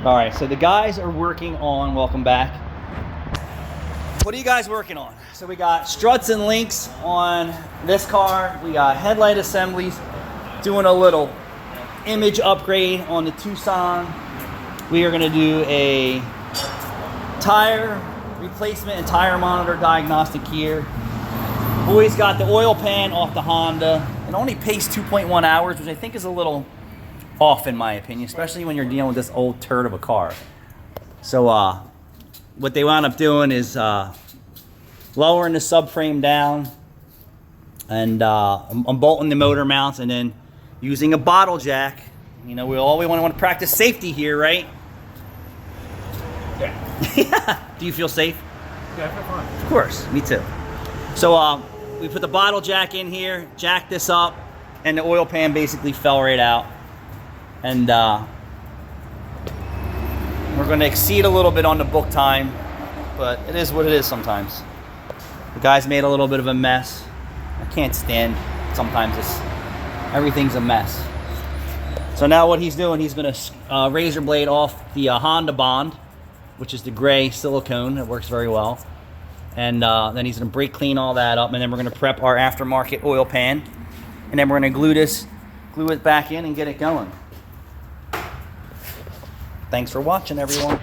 All right, so the guys are working on, welcome back. What are you guys working on? So we got struts and links on this car. We got headlight assemblies, doing a little image upgrade on the Tucson. We are gonna do a tire replacement and tire monitor diagnostic here. Boys got the oil pan off the Honda. It only takes 2.1 hours, which I think is a little off in my opinion, especially when you're dealing with this old turd of a car. So what they wound up doing is lowering the subframe down and I'm bolting the motor mounts and then using a bottle jack. You know, we want to practice safety here, right? Yeah. Do you feel safe? Yeah, I feel fine. Of course, me too. So we put the bottle jack in here, jacked this up, and the oil pan basically fell right out. And we're going to exceed a little bit on the book time, but it is what it is sometimes. The guys made a little bit of a mess. I can't stand sometimes everything's a mess. So now what he's doing, he's going to razor blade off the Honda Bond, which is the gray silicone. It works very well. And then he's going to brake clean all that up, and then we're going to prep our aftermarket oil pan, and then we're going to glue it back in and get it going. Thanks for watching, everyone.